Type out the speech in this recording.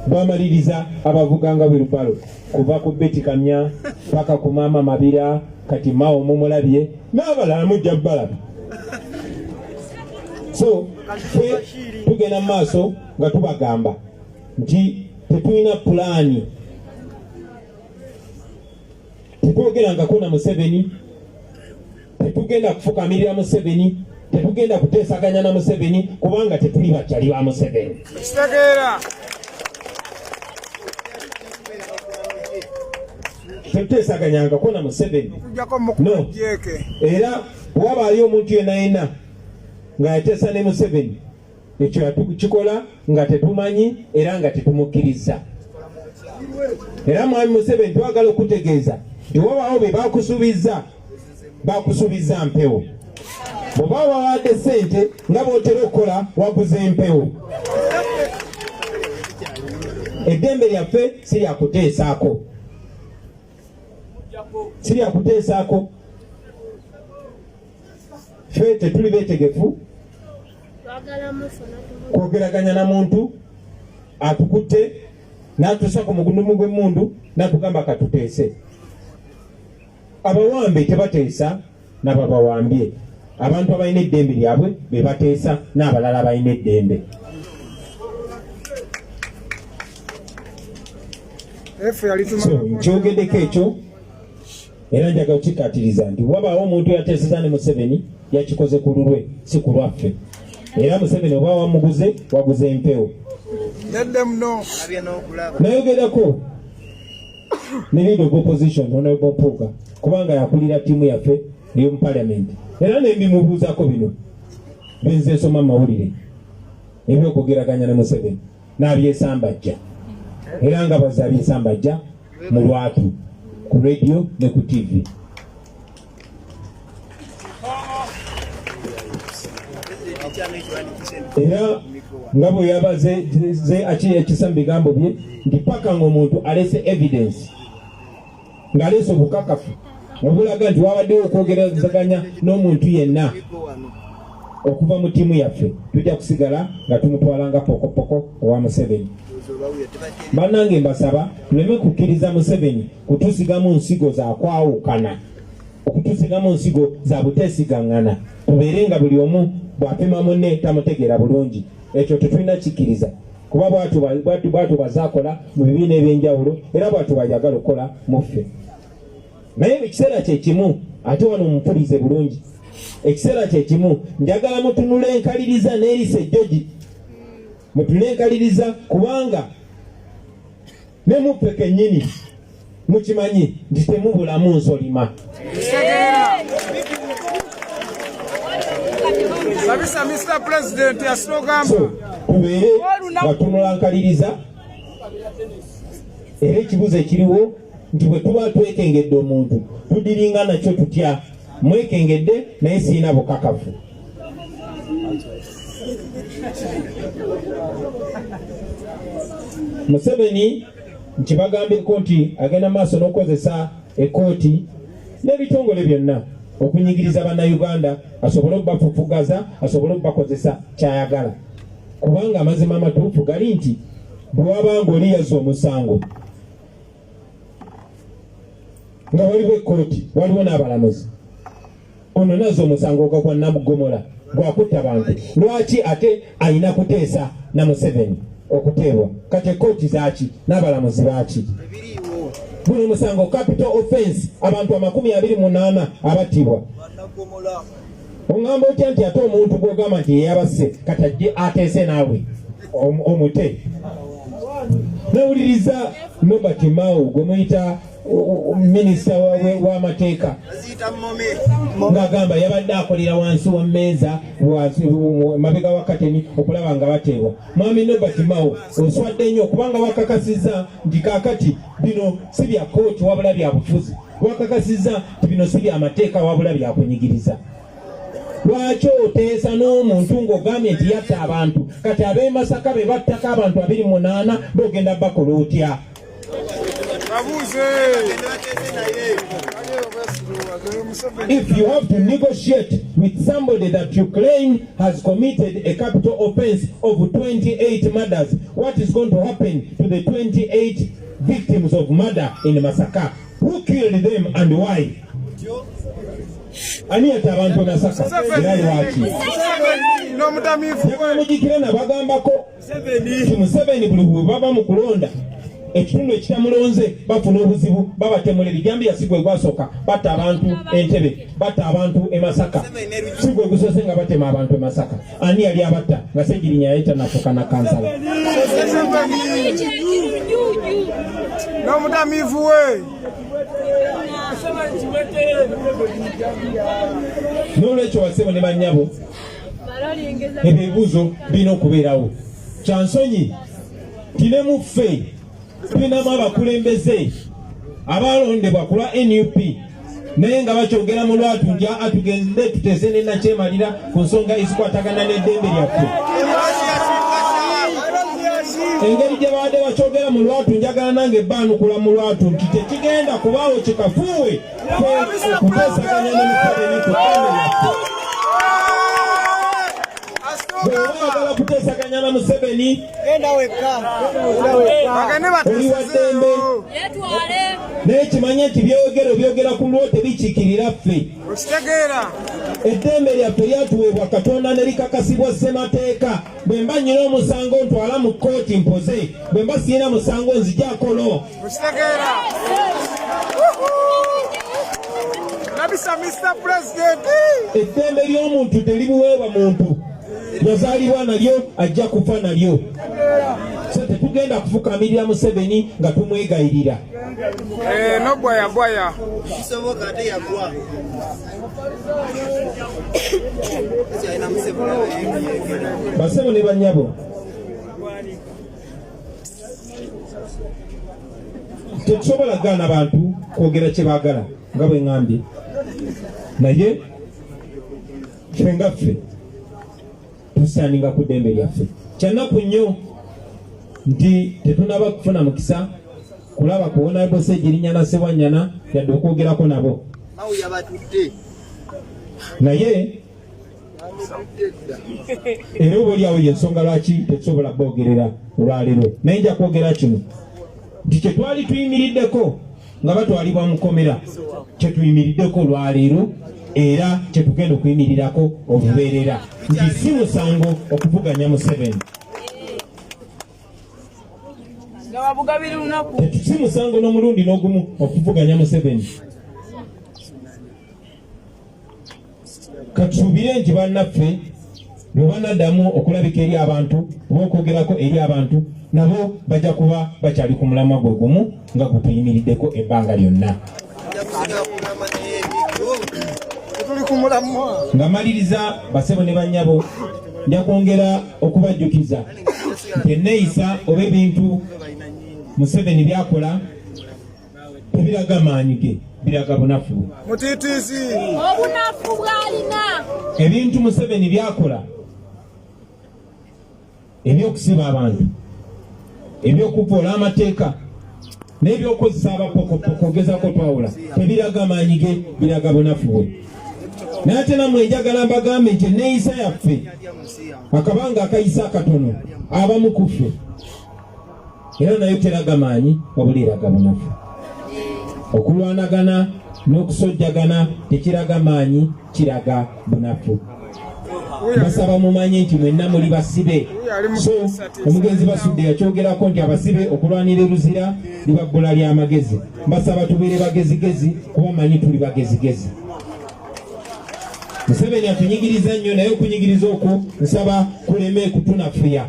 bamaliriza abavuganga wilbaro kuva ku Beti Kamya paka ku Maama Mabira kati Mao mumulabye n'abalala mujja balaba. So tugenda maaso nga tubagamba nti tetulina pulaani, tetwogerangako na Museveni, tetugenda kufukamirira Museveni, tetugenda kuteesaganya na Museveni kubanga tetuli bakyali ba Museveni. Tetuteesaganyangako na Museveni. No. Era bw'abaayo omuntu yenna nga yateesa ne Museveni, ekyo yatukikola nga tetumanyi era nga tetumukkiriza. Era mwami Museveni twagala okutegeeza nti wabaawo be bakusuubiza mpewo. Bw'oba wawadde ssente nga bw'otera okukola waguze empewo. Eddembe lyaffe si lyakuteesaako. Si lyakuteesaako. Ffe tetuli beetegefu kwogeraganya na muntu atukutte n'atuusa ku mugundumu gw'emmundu n'atugamba katuteese. Abawambe tebateesa n'ababawambye. Abantu abalina eddembe lyabwe be bateesa n'abalala balina eddembe. So nkyogeddeko ekyo era njagala kikkaatiriza nti wabaawo omuntu yateeseza ne Museveni yakikoze ku lulwe si ku lwaffe. Era Museveni oba waguze empewo. Nayogerako ne leader of opposition Honorable Puka kubanga yakulira ttiimu yaffe ey'omu Parliament. Era ne mbimubuuzako bino benze nsoma mawulire eby'okwogeraganya ne Museveni n'abyesambajja. Era nga bazza abyesambajja mu lwatu ku radio ne ku TV. Era nga bwe yabaze ekisa mu bigambo bye nti paka ng'omuntu alese evidence ng'alese obukakafu obulaga nti wabaddewo okwogeraganya n'omuntu yenna okuva mu ttiimu yaffe, tujja kusigala nga tumutwalanga pokopoko owa Museveni. Bannange mbasaba tuleme kukkiriza Museveni kutusigamu nsigo za kwawukana, okutusigamu nsigo za buteesigangana. Tubeere nga buli omu bw'apima munne tamutegeera bulungi. Ekyo tetulina kikkiriza kuba bwatu bazaakola mu bibiina ebyenjawulo era bwatu bajagala okukola mu ffe. Naye ekiseera kye kimu, ate wano mumpulize bulungi, ekiseera kye kimu njagala mutunule enkaliriza n'erisa ejjogi, mutunule enkaliriza kubanga ne muffe kennyini mukimanyi nti temubulamu nsolima. Sabisa Mr. President ya slogan. So, tubeere batunula nkaliriza era ekibuzo ekiriwo nti bwe tuba twekengedde omuntu tudiringa nakyo tutya. Mwekengedde naye siina bukakafu. Museveni nkibagambeko nti agenda maaso n'okukozesa ekkooti n'ebitongole byonna okunyigiriza bannayuganda asobole okubafufugaza, asobole okubakozesa kyayagala. Kubanga amazima amatuufu gali nti bwe wabanga oli yazza omusango nga waliwo ekkooti, waliwo n'abalamuzi, ono nazza omusango gwa Namugomola gwakutta bantu. Lwaki ate alina kuteesa na Museveni okuteebwa? Kati ekkooti zaaki n'abalamuzi baaki? Guno musango capital offense, abantu 28 abattibwa. Ongamba otya nti ate omuntu gw'ogamba nti yeyabasse kati ajje ateese naawe omute? Nawuliriza Robert Mao gwe muyita minisita w'amateeka ng'agamba yabadde akolera wansi wa mmeeza mabega wa kateni okulaba nga bateebwa. Mwami Robert Mao oswadde nnyo kubanga wakakasizza nti kaakati bino si bya kooti wabula bya bufuzi. Wakakasizza nti bino si bya mateeka wabula bya kunyigiriza. Lwaki oteesa n'omuntu ng'ogambye nti yatta abantu kati ab'e Masaka be battako abantu 28 b'ogenda bakola otya? If you have to negotiate with somebody that you claim has committed a capital offense of 28 murders, what is going to happen to the 28 victims of murder in Masaka? Who killed them and why? Ani atabantu Masaka era lwaki mujikirana bagambako Museveni buli baba mu kulonda ekitundu ekitamulonze bafuna obuzibu babatemula ebijambi yasigwe gwasooka batta abantu Entebbe batta abantu e Masaka sigwe gusose nga batema abantu e Masaka ani yali abatta nga Ssegirinya yayita nafuka na kansala n'omutamiivu we n'olwekyo Wasebo ne bannyabo ebibuuzo birina okubeerawo kyansonyi tinemu ffe tulinamu abakulembeze abalondebwa ku lwa NUP naye nga bakyogera mu lwatunja atugende tuteze ne nakyemalira ku nsonga ezikwatagana n'eddembe lyaffe engeri gye baadde bakyogera mu lwatu njagala nange ebbaanukula mu lwatu nti tekigenda kubaawo kikafuuwe okuteesaganya n'Emuseveni ku ddembe lyaffe bw'oyagala kuteesaganya na Museveni oli wa ddembe naye kimanye nti byogera ku lwo tebikiikirira ffe eddembe lyaffe lyatuweebwa Katonda ne likakasibwa ssemateeka bwe mba nnyina omusango ntwala mu kkooti mpoze bwe mba sirina musango nzijjakolo eddembe ly'omuntu teribuweebwa muntu yazaalibwa nalyo ajja kufa nalyo so tetugenda kufukamirira Museveni nga tumwegayirira nobwayabwaya Basebo ne bannyabo tetusobola gaana bantu kwogera kye baagala nga bwe ŋŋambye naye ffe nga ffe tusaninga ku ddembe lyaffe kyannaku nnyo nti tetunaba kufuna mukisa kulaba kuwona Ssegirinya na Ssebanyana yadde okwogerako nabo naye era oba oliawo yensonga lwaki tetusobola boogerera olwaleero naye nja kwogera kino nti kyetwali tuyimiriddeko nga batwalibwa mukomera kyetuyimiriddeko olwaleero era kyetugenda okuyimirirako olubeerera nti si musango okuvuganya Museveni si musango n'omulundi n'ogumu okuvuganya Museveni katusuubire nti bannaffe bwe banaddamu okulabika eri abantu oba okwogerako eri abantu nabo bajja kuba bakyali ku mulamwa gwe gumu nga gwe tuyimiriddeko ebbanga lyonna nga maliriza Basebo ne bannyabo nja kwongera okubajjukiza nti enneeyisa oba ebintu Museveni byakola tebiraga maanyi ge biraga bunafu mutiitiisi obunafu bw'alina ebintu Museveni byakola ebyokusiba abantu ebyokuvoola amateeka n'ebyokozesa abapokopoko gezaako twawula tebiraga maanyi ge biraga bunafu bwe naye ate nammwe njagala mbagambe nti enneeyisa yaffe akabanga akayisa akatono abamu ku ffe era nayo teraga maanyi wabula eraga bunafu okulwanagana n'okusojjagana tekiraga maanyi kiraga bunafu basaba mumanye nti mwenna muli basibe so omugenzi Basudde yakyogerako nti abasibe okulwanira eruzira liba bbula ly'amagezi basaba tubeere bagezigezi kuba manyi tuli bagezigezi Museveni atunyigiriza nnyo naye okunyigiriza okwo nsaba kuleme kutunafuya